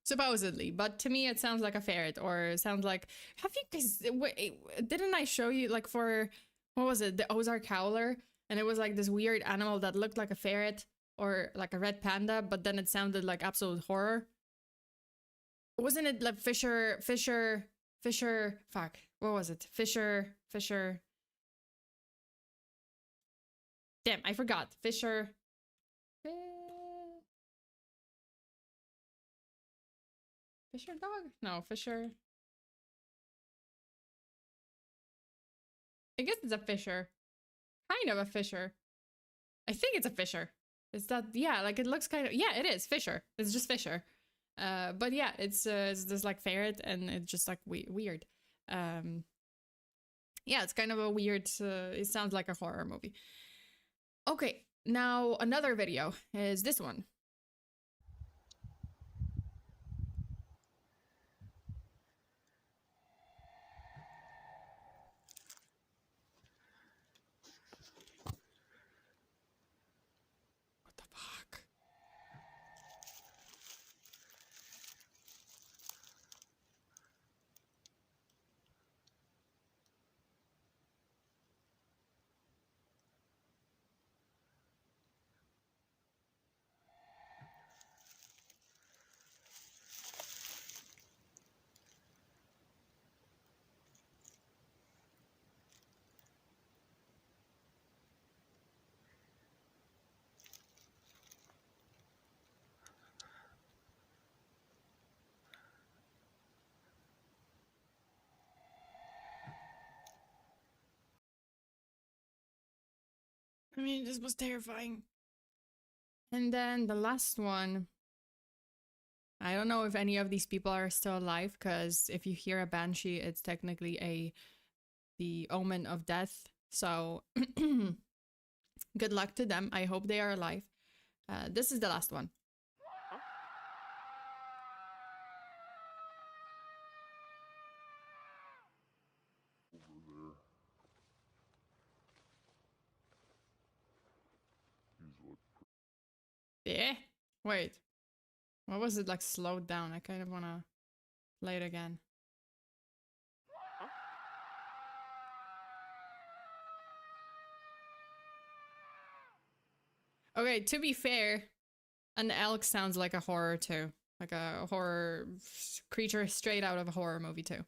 Supposedly, but to me it sounds like a ferret, or it sounds like... Have you guys... Wait, didn't I show you, like, for... What was it? The Ozark Howler? And it was like this weird animal that looked like a ferret, or like a red panda, but then it sounded like absolute horror. Wasn't it like Fisher... Fuck. What was it? Fisher... Damn, I forgot. Fisher... Fisher dog? No, Fisher... I guess it's a fisher. Kind of a fisher. I think it's a fisher. It's that... Yeah, like it looks kind of... Yeah, it is. Fisher. It's just Fisher. But yeah, it's this like ferret, and it's just like weird. Yeah, it's kind of a weird... it sounds like a horror movie. Okay, now another video is this one. What the fuck? I mean, this was terrifying. And then the last one I don't know if any of these people are still alive, because if you hear a banshee, it's technically the omen of death. So good luck to them. I hope they are alive. This is the last one. Yeah. Wait. What was it like slowed down? I kind of want to play it again. Okay, to be fair, an elk sounds like a horror too. Like a horror creature straight out of a horror movie too.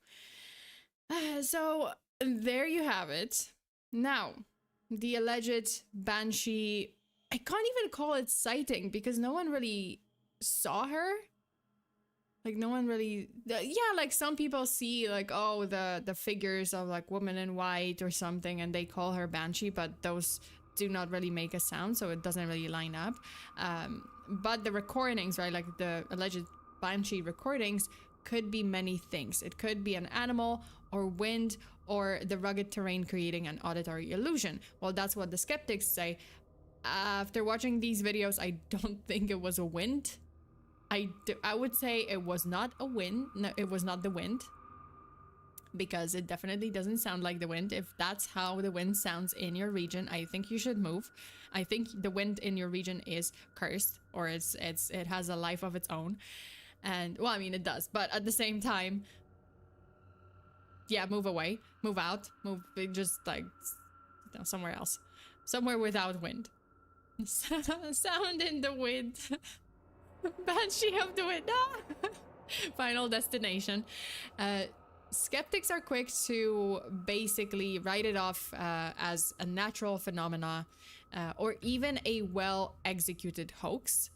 So there you have it. Now, the alleged banshee, I can't even call it sighting because no one really saw her. Like no one really, yeah, like some people see like, oh, the figures of like woman in white or something and they call her banshee, but those do not really make a sound, so it doesn't really line up. But the recordings, right, like the alleged banshee recordings could be many things. It could be an animal or wind or the rugged terrain creating an auditory illusion. Well, that's what the skeptics say. After watching these videos, I don't think it was a wind. I would say it was not a wind. No, it was not the wind. Because it definitely doesn't sound like the wind. If that's how the wind sounds in your region, I think you should move. I think the wind in your region is cursed, or it has a life of its own. And well, I mean it does, but at the same time, yeah, move away, move out, move just like somewhere else, somewhere without wind. Sound in the wind. Banshee of the wind. Ah! Final destination. Skeptics are quick to basically write it off as a natural phenomena or even a well-executed hoax.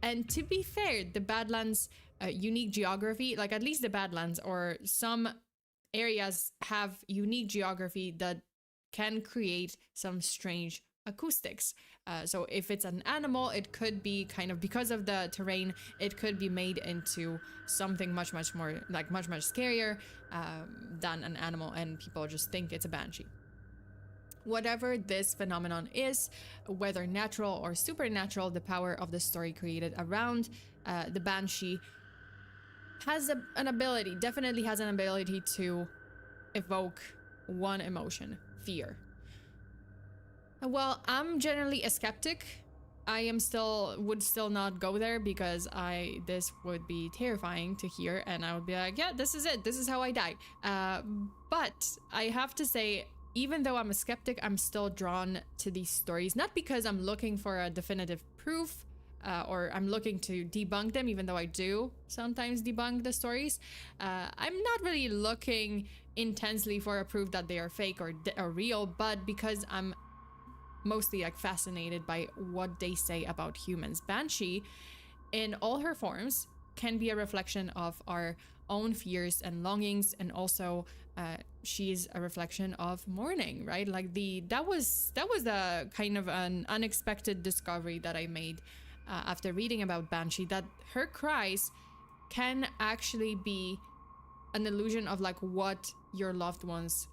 And to be fair, the Badlands' unique geography, like at least the Badlands or some areas have unique geography that can create some strange acoustics. So if it's an animal, it could be kind of, because of the terrain, it could be made into something much more, like much scarier than an animal, and people just think it's a banshee. Whatever this phenomenon is, whether natural or supernatural, the power of the story created around the banshee has an ability, definitely has an ability to evoke one emotion: fear. Well, I'm generally a skeptic. I would still not go there because this would be terrifying to hear, and I would be like, yeah, this is it. This is how I die. But I have to say, even though I'm a skeptic, I'm still drawn to these stories, not because I'm looking for a definitive proof or I'm looking to debunk them, even though I do sometimes debunk the stories. I'm not really looking intensely for a proof that they are fake or real, but because I'm mostly like fascinated by what they say about humans. Banshee, in all her forms, can be a reflection of our own fears and longings, and also she's a reflection of mourning, right? Like that was a kind of an unexpected discovery that I made after reading about Banshee, that her cries can actually be an illusion of like what your loved ones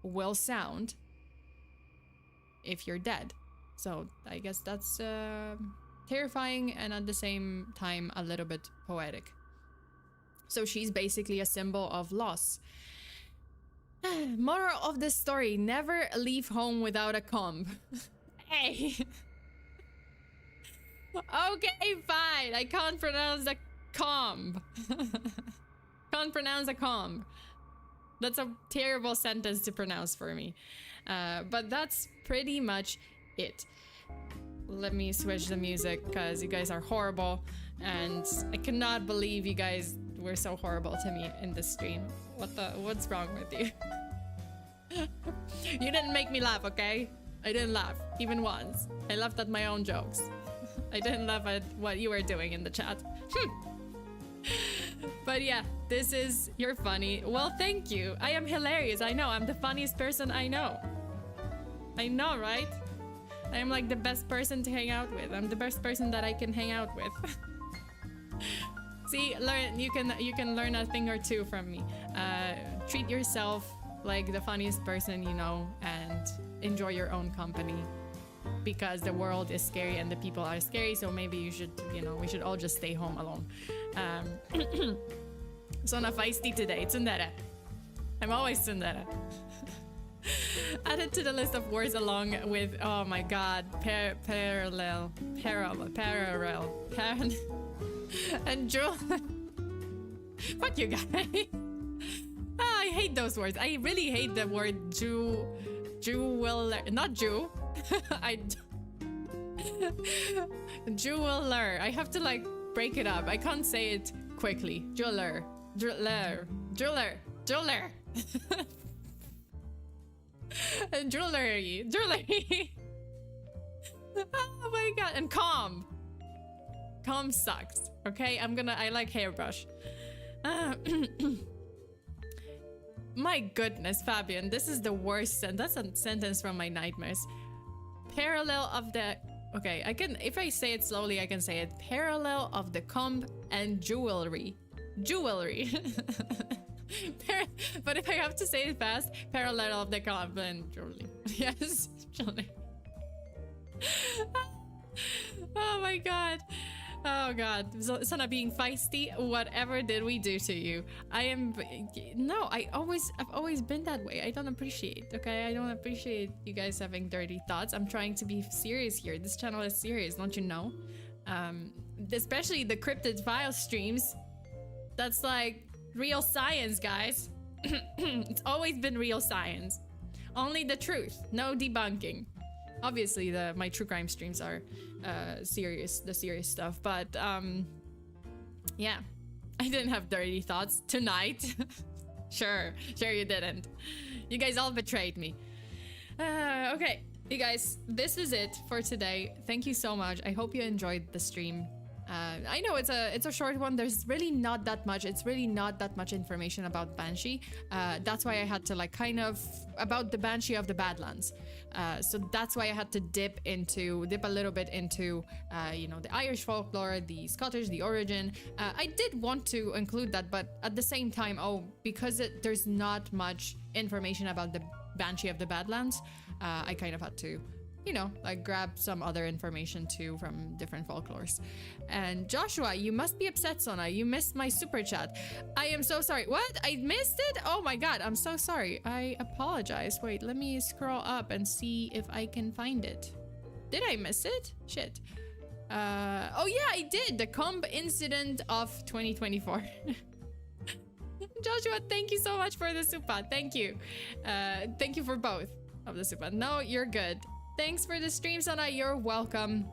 will sound if you're dead. So I guess that's terrifying and at the same time a little bit poetic. So she's basically a symbol of loss. Moral of the story: never leave home without a comb. Hey. Okay, fine. I can't pronounce the comb. Can't pronounce a comb. That's a terrible sentence to pronounce for me. But that's pretty much it. Let me switch the music because you guys are horrible, and I cannot believe you guys were so horrible to me in this stream. What's wrong with you? You didn't make me laugh, okay? I didn't laugh, even once. I laughed at my own jokes. I didn't laugh at what you were doing in the chat. But yeah, this is You're Funny. Well, thank you. I am hilarious. I know. I'm the funniest person I know. I know, right? I am like the best person to hang out with. I'm the best person that I can hang out with. See, learn. You can learn a thing or two from me. Treat yourself like the funniest person you know, and enjoy your own company, because the world is scary and the people are scary. So maybe you should, we should all just stay home alone. Såna feisty today. Tsundere. I'm always tsundere. Added to the list of words along with, oh my god, parallel, and fuck you guys. I hate those words. I really hate the word jeweler, not Jew. Jeweler. I have to like break it up. I can't say it quickly. Jeweler. Jewelry. Oh my god. And calm sucks. Okay, I like hairbrush. My goodness, Fabian, this is the worst sentence. That's a sentence from my nightmares. Parallel of the, okay, if I say it slowly, I can say it. Parallel of the comb and jewelry. But if I have to say it fast, parallel of the comb and jewelry. Yes, jewelry. Oh my god. Oh god. Sana being feisty, whatever did we do to you? I've always been that way. I don't appreciate, okay? I don't appreciate you guys having dirty thoughts. I'm trying to be serious here. This channel is serious, don't you know? Especially the cryptid file streams. That's like real science, guys. It's always been real science. Only the truth, no debunking. Obviously, my true crime streams are the serious stuff, but yeah, I didn't have dirty thoughts tonight. Sure you didn't. You guys all betrayed me. Okay, you guys, this is it for today. Thank you so much. I hope you enjoyed the stream. I know it's a short one. There's really not that much. It's really not that much information about Banshee. That's why I had to about the Banshee of the Badlands. So that's why I had to dip a little bit into, the Irish folklore, the Scottish, the origin. I did want to include that, but at the same time, because there's not much information about the Banshee of the Badlands, I kind of had to, grab some other information too from different folklores. And Joshua, you must be upset, Sona. You missed my super chat. I am so sorry. What? I missed it? Oh my god, I'm so sorry. I apologize. Wait, let me scroll up and see if I can find it. Did I miss it? Shit. Oh yeah, I did. The comb incident of 2024. Joshua, thank you so much for the super. Thank you. Thank you for both of the super. No, you're good. Thanks for the stream, Sana. You're welcome.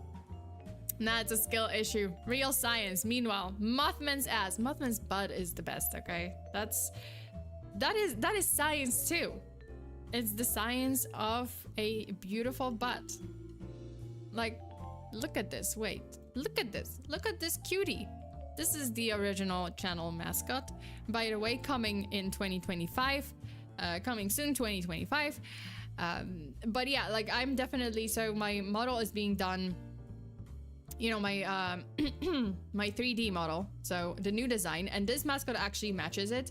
Nah, it's a skill issue. Real science. Meanwhile, Mothman's ass. Mothman's butt is the best, okay? That is science too. It's the science of a beautiful butt. Like, look at this. Wait. Look at this. Look at this cutie. This is the original channel mascot. By the way, coming in 2025. Coming soon, 2025. But yeah, I'm definitely, so my model is being done, my my 3D model, so the new design, and this mascot actually matches it.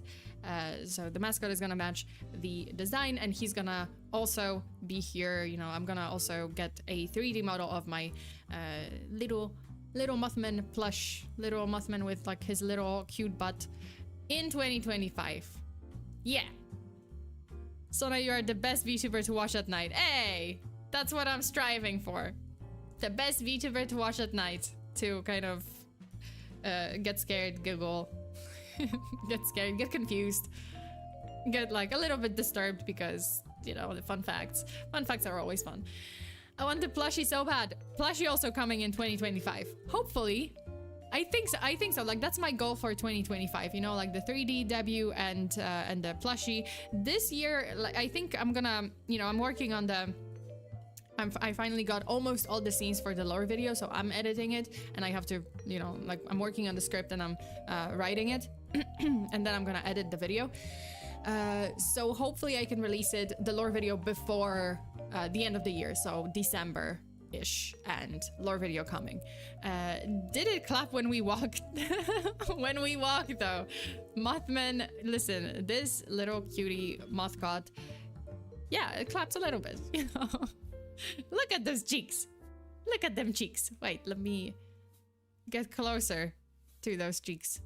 So the mascot is gonna match the design, and he's gonna also be here. I'm gonna also get a 3D model of my little Mothman plush, little Mothman with his little cute butt in 2025. Yeah. Sona, you are the best VTuber to watch at night. Hey, that's what I'm striving for. The best VTuber to watch at night. To kind of get scared, giggle, get scared, get confused, get a little bit disturbed because, the fun facts. Fun facts are always fun. I want the plushie so bad. Plushie also coming in 2025. Hopefully. I think so. That's my goal for 2025. The 3D debut and the plushie. This year, I think I'm gonna, I'm working on I finally got almost all the scenes for the lore video, so I'm editing it, and I have to, I'm working on the script and I'm writing it, and then I'm gonna edit the video. So hopefully I can release the lore video before the end of the year, so December. ish and lore video coming. Did it clap when we walked? When we walked though. Mothman, listen, this little cutie mothcot, yeah, it claps a little bit, you know. Look at those cheeks. Look at them cheeks. Wait, let me get closer to those cheeks.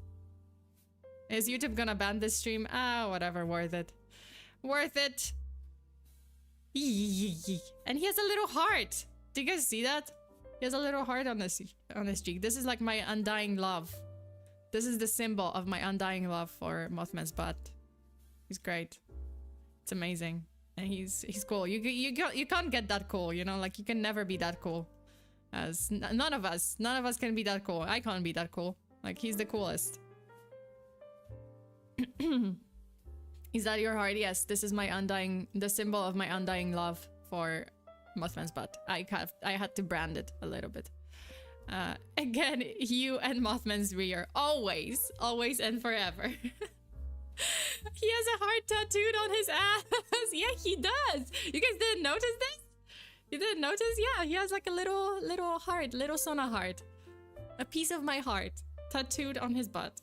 Is YouTube gonna ban this stream? Ah, whatever, worth it. Worth it. And he has a little heart. Do you guys see that? He has a little heart on his cheek. This is like my undying love. This is the symbol of my undying love for Mothman's butt. He's great. It's amazing. And he's cool. You can't get that cool, you know? Like, you can never be that cool. As none of us can be that cool. I can't be that cool. Like, he's the coolest. Is that your heart? Yes, this is my the symbol of my undying love for Mothman's butt. I had to brand it a little bit. Again, you and Mothman's rear. Always and forever. He has a heart tattooed on his ass. Yeah, he does. You guys didn't notice this? You didn't notice? Yeah, he has like a little heart, little Sona heart. A piece of my heart tattooed on his butt.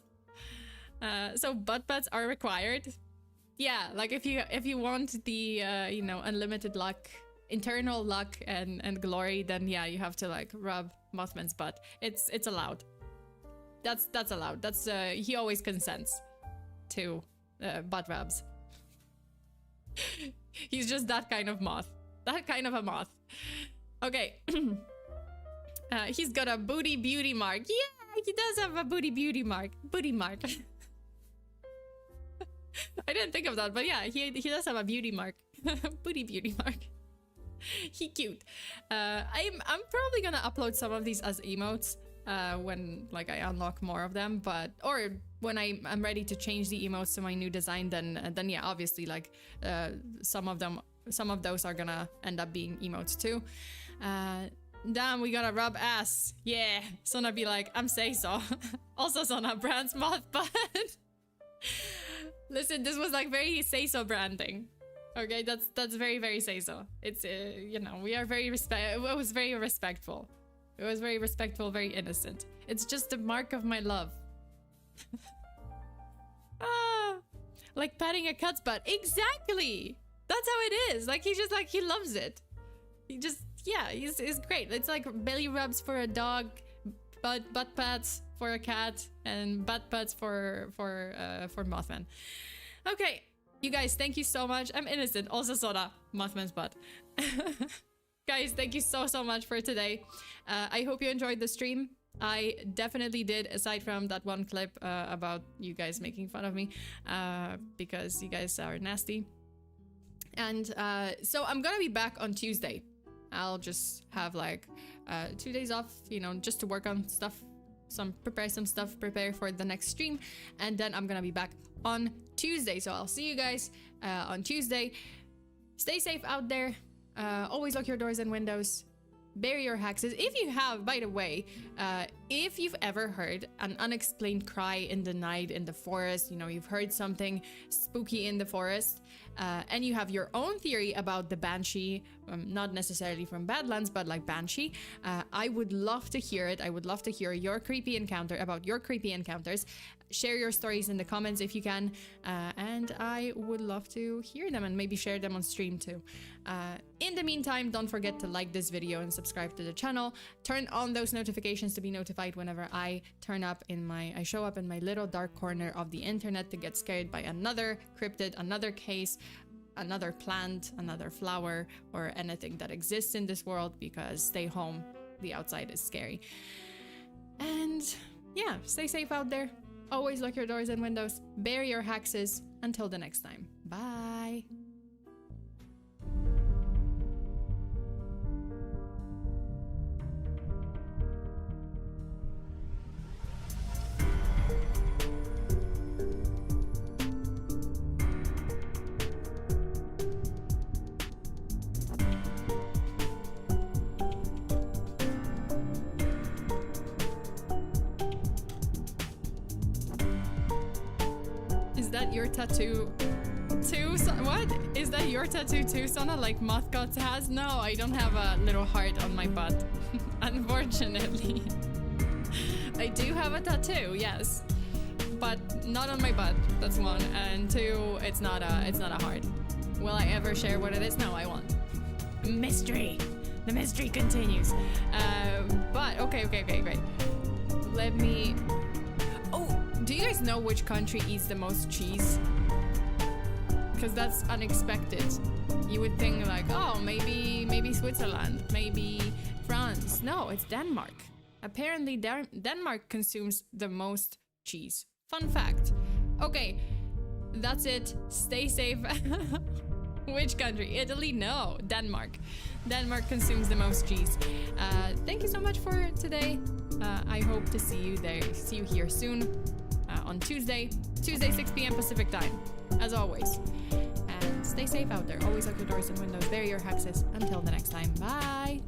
So butt pads are required. Yeah, like if you want the you know, unlimited luck, internal luck and glory, then yeah, you have to like rub Mothman's butt. It's allowed. That's allowed. That's he always consents to butt rubs. He's just that kind of moth. That kind of a moth. Okay. He's got a booty beauty mark. Yeah, he does have a booty beauty mark. Booty mark. I didn't think of that, but yeah, he does have a beauty mark. Booty beauty mark. He cute. I'm probably gonna upload some of these as emotes when like I unlock more of them, or when I'm ready to change the emotes to my new design, then yeah, obviously like some of those are gonna end up being emotes too. Damn, we gotta rub ass. Yeah, Sona be like, I'm say so. Also Sona brands moth butt. Listen, this was like very say so branding. Okay, that's very, very say so. It's you know, we are very it was very respectful. It was very respectful, very innocent. It's just the mark of my love. Ah, like patting a cat's butt. Exactly. That's how it is. Like, he loves it. He just, yeah, he's great. It's like belly rubs for a dog, butt pats for a cat, and butt pats for Mothman. Okay, you guys, thank you so much. I'm innocent. Also Soda, Mothman's butt. Guys, thank you so much for today. I hope you enjoyed the stream. I definitely did, aside from that one clip about you guys making fun of me, because you guys are nasty. And so I'm gonna be back on Tuesday. I'll just have like 2 days off, you know, just to work on stuff, prepare for the next stream, and then I'm gonna be back on Tuesday. So I'll see you guys on Tuesday. Stay safe out there. Always lock your doors and windows. Bury your hexes. If you have, by the way, if you've ever heard an unexplained cry in the night in the forest, you know, you've heard something spooky in the forest, and you have your own theory about the Banshee, not necessarily from Badlands, but like Banshee, I would love to hear it. I would love to hear your creepy encounter, about your creepy encounters. Share your stories in the comments if you can, and I would love to hear them and maybe share them on stream too. In the meantime, don't forget to like this video and subscribe to the channel. Turn on those notifications to be notified whenever I show up in my little dark corner of the internet to get scared by another cryptid, another case, another plant, another flower, or anything that exists in this world, because stay home, the outside is scary. And yeah, stay safe out there. Always lock your doors and windows. Bury your hexes. Until the next time. Bye. Is that your tattoo? tattoo? What? Is that your tattoo too, Sona? Like Mothgots has? No, I don't have a little heart on my butt. Unfortunately. I do have a tattoo, yes. But not on my butt, that's one. And two, it's not a heart. Will I ever share what it is? No, I won't. Mystery. The mystery continues. But okay, great. Let me... Oh, do you guys know which country eats the most cheese? Because that's unexpected. You would think like, oh, maybe Switzerland, maybe France. No, it's Denmark. Apparently Denmark consumes the most cheese. Fun fact. Okay, that's it. Stay safe. Which country? Italy? No, Denmark. Denmark consumes the most cheese. Thank you so much for today. I hope to see you there. See you here soon on Tuesday 6 p.m. Pacific time, as always. And stay safe out there. Always lock your doors and windows. There are your hexes. Until the next time. Bye.